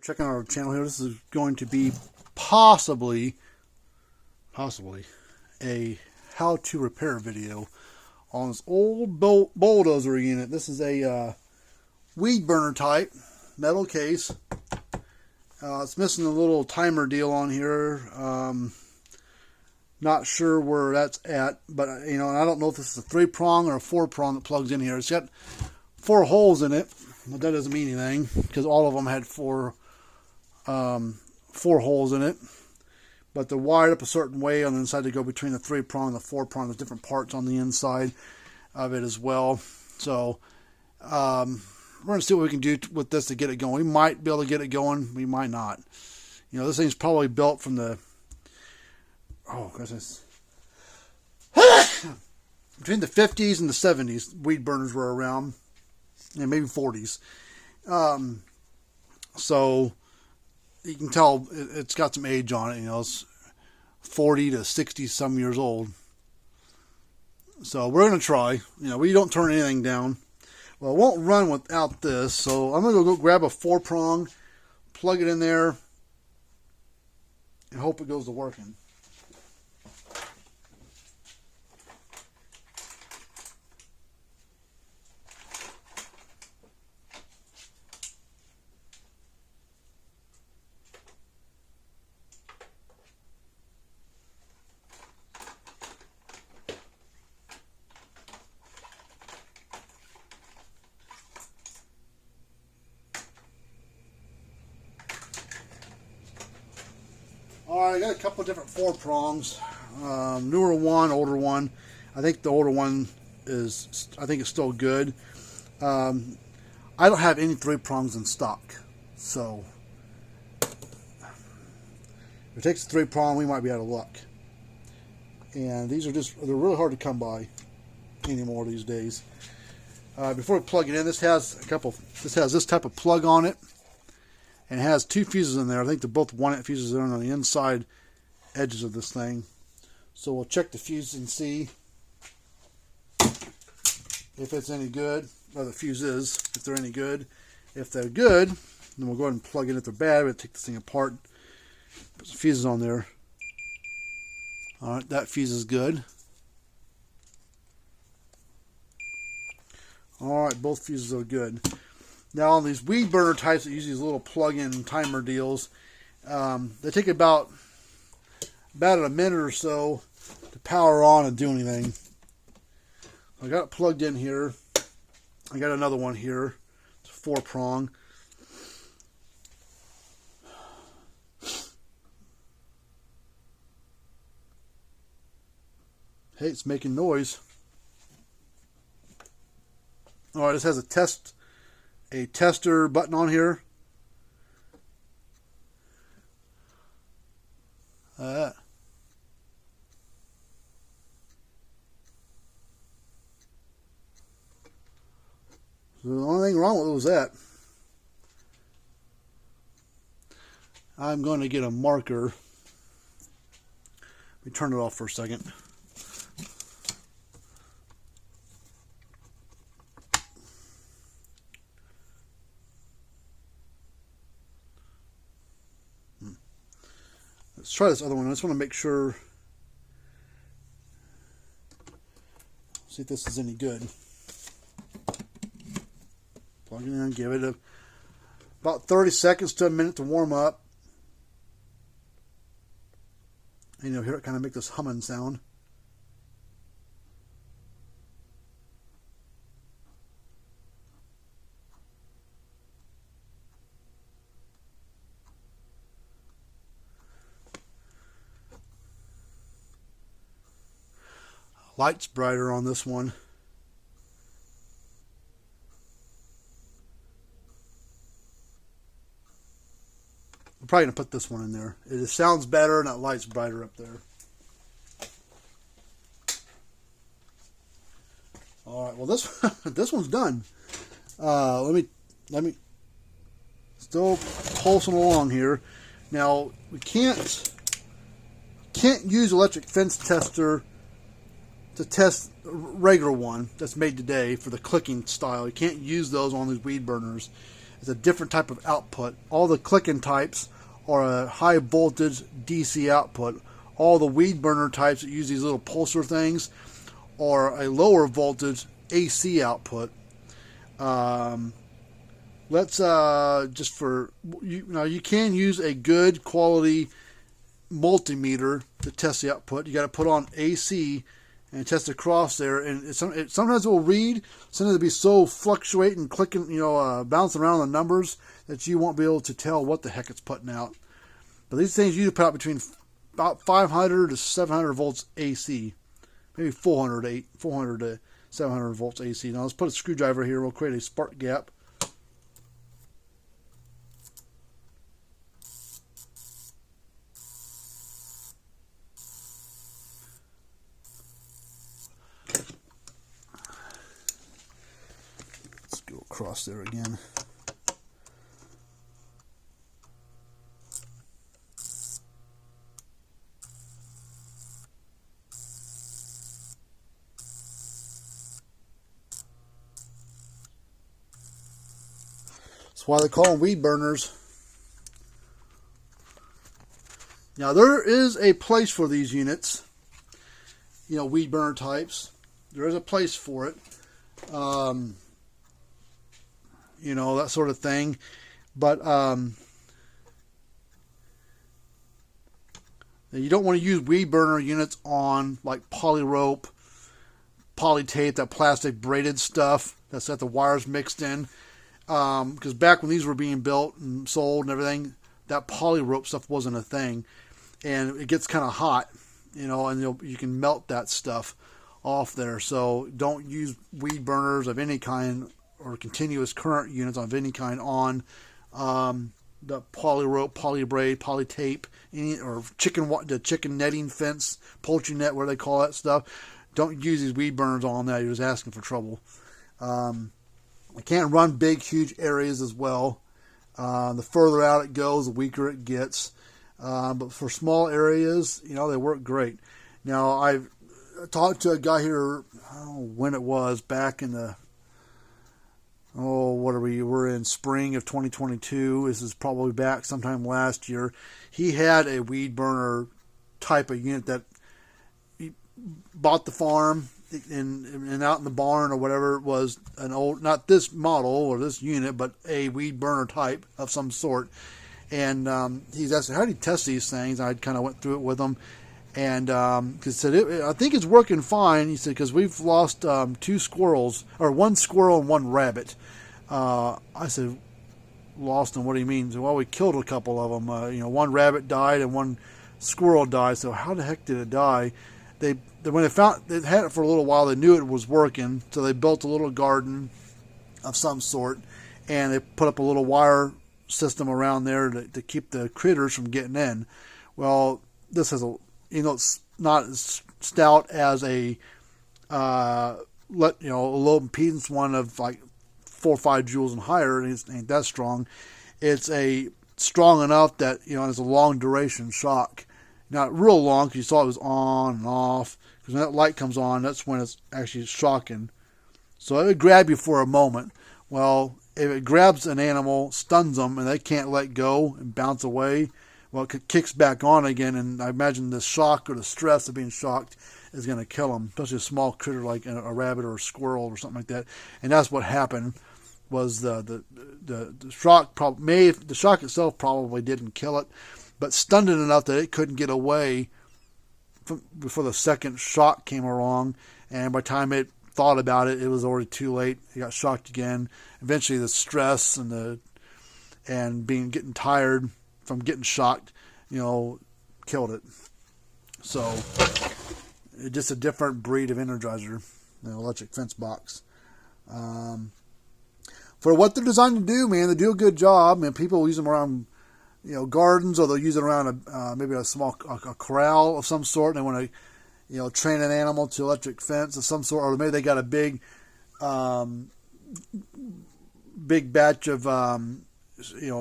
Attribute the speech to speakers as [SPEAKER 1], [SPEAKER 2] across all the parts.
[SPEAKER 1] checking our channel here. This is going to be possibly a how to repair video on this old Bulldozer unit. This is a weed burner type metal case. It's missing a little timer deal on here. Not sure where that's at, but and I don't know if this is a 3-prong or a 4-prong that plugs in here. It's got 4 holes in it, but that doesn't mean anything because all of them had 4 holes in it. But they're wired up a certain way on the inside to go between the 3-prong and the 4-prong. There's different parts on the inside of it as well. So we're going to see what we can do with this to get it going. We might be able to get it going. We might not. This thing's probably built from the between the 50s and the 70s. Weed burners were around, and maybe 40s. So you can tell it's got some age on it. It's 40 to 60 some years old. So we're going to try. We don't turn anything down. Well, it won't run without this, so I'm going to go grab a 4-prong, plug it in there, and hope it goes to working. Alright, I got a couple of different 4-prongs. Newer one, older one. I think the older one it's still good. I don't have any 3-prongs in stock. So, if it takes a 3-prong, we might be out of luck. And these are they're really hard to come by anymore these days. Before we plug it in, this has this type of plug on it. And it has 2 fuses in there. I think they're both 1-inch fuses that are on the inside edges of this thing. So we'll check the fuse and see if it's any good. Or the fuse is, if they're any good. If they're good, then we'll go ahead and plug in. If they're bad, we'll take this thing apart. Put some fuses on there. Alright, that fuse is good. Alright, both fuses are good. Now on these weed burner types that use these little plug-in timer deals, they take about a minute or so to power on and do anything. I got it plugged in here. I got another one here. It's a 4-prong. Hey, it's making noise. Alright, this has a tester button on here. So the only thing wrong with it was that. I'm going to get a marker. Let me turn it off for a second. Let's try this other one. I just want to make sure. See if this is any good. Plug it in, give it about 30 seconds to a minute to warm up. And you'll hear it kind of make this humming sound. Light's brighter on this one. I'm probably going to put this one in there. It sounds better and that light's brighter up there. Alright, well this one's done. Let me still pulsing along here. Now we can't use electric fence tester to test a regular one that's made today for the clicking style. You can't use those on these weed burners. It's a different type of output. All the clicking types are a high voltage DC output. All the weed burner types that use these little pulsar things are a lower voltage AC output. Let's just for you now, you can use a good quality multimeter to test the output. You got to put on AC and test across there, and sometimes it will read. Sometimes it'll be so fluctuating, clicking, bouncing around the numbers that you won't be able to tell what the heck it's putting out. But these things usually put out between about 500 to 700 volts AC, maybe 400 to 700 volts AC. Now let's put a screwdriver here. We'll create a spark gap. Let's go across there again. That's why they call them weed burners. Now there is a place for these units, weed burner types. There is a place for it, that sort of thing. But you don't want to use weed burner units on like poly rope, poly tape, that plastic braided stuff that's got the wires mixed in. Because back when these were being built and sold and everything, that poly rope stuff wasn't a thing, and it gets kind of hot, and you can melt that stuff off there. So don't use weed burners of any kind or continuous current units of any kind on the poly rope, poly braid, poly tape, or the chicken netting fence, poultry net, where they call that stuff. Don't use these weed burners on that. You're just asking for trouble. I can't run big, huge areas as well. The further out it goes, the weaker it gets. But for small areas, they work great. Now, I've talked to a guy here, I don't know when it was, back in the, we're in spring of 2022. This is probably back sometime last year. He had a weed burner type of unit that he bought the farm, and out in the barn or whatever, it was an old, not this model or this unit, but a weed burner type of some sort. And he's asking, how do you test these things? I kind of went through it with him, and he said, I think it's working fine. He said, because we've lost one squirrel and one rabbit. I said, lost them? What do you mean? He said, well, we killed a couple of them. One rabbit died and one squirrel died. So how the heck did it die? When they had it for a little while, they knew it was working, so they built a little garden of some sort, and they put up a little wire system around there to keep the critters from getting in. Well, this has it's not as stout as a low impedance one of like 4 or 5 joules and higher. It ain't that strong. It's strong enough that it's a long duration shock. Not real long, because you saw it was on and off. Because when that light comes on, that's when it's actually shocking. So it would grab you for a moment. Well, if it grabs an animal, stuns them, and they can't let go and bounce away, well, it kicks back on again. And I imagine the shock or the stress of being shocked is going to kill them, especially a small critter like a rabbit or a squirrel or something like that. And that's what happened. Was the shock? The shock itself probably didn't kill it, but stunned it enough that it couldn't get away before the second shock came along. And by the time it thought about it, it was already too late. It got shocked again. Eventually, the stress and getting tired from getting shocked, killed it. So, it's just a different breed of energizer, electric fence box. For what they're designed to do, man, they do a good job. Man, people use them around gardens, or they'll use it around maybe a small corral of some sort. And they want to, train an animal to electric fence of some sort, or maybe they got a big batch of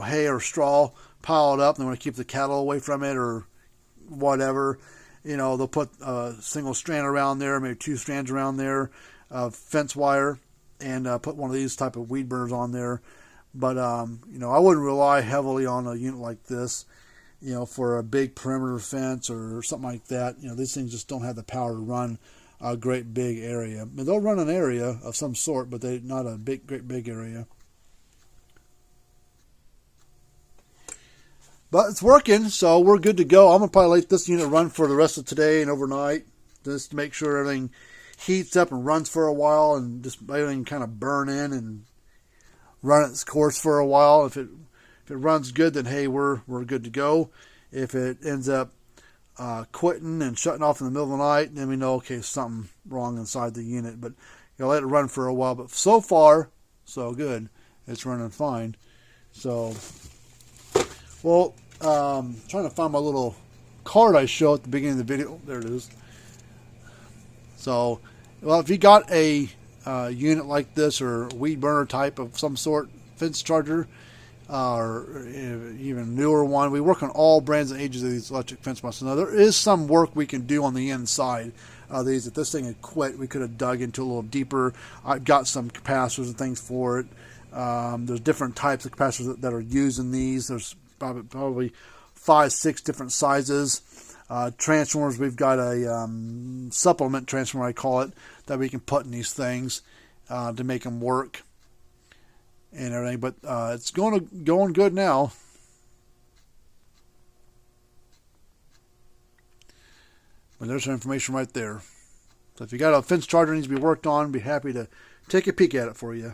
[SPEAKER 1] hay or straw piled up, and they want to keep the cattle away from it, or whatever. They'll put a single strand around there, maybe 2 strands around there, fence wire, and put one of these type of weed burners on there. But you know, I wouldn't rely heavily on a unit like this, you know, for a big perimeter fence or something like that. You know, these things just don't have the power to run a great big area. I mean, they'll run an area of some sort, but they're not a great big area. But it's working, so we're good to go. I'm going to probably let this unit run for the rest of today and overnight, just to make sure everything heats up and runs for a while, and just everything kind of burn in and run its course for a while. If it runs good, then hey, we're good to go. If it ends up quitting and shutting off in the middle of the night, then we know, okay, something wrong inside the unit. But you'll let it run for a while. But so far, so good. It's running fine. So, well, trying to find my little card I showed at the beginning of the video. There it is. So, well, if you got a unit like this, or weed burner type of some sort, fence charger, or even newer one, we work on all brands and ages of these electric fence muscles. Now, there is some work we can do on the inside of these. If this thing had quit, we could have dug into a little deeper. I've got some capacitors and things for it. There's different types of capacitors that are used in these. There's probably 5-6 different sizes. Transformers, we've got a supplement transformer, I call it, that we can put in these things to make them work and everything. But it's going good now. But there's some information right there. So if you got a fence charger that needs to be worked on, be happy to take a peek at it for you.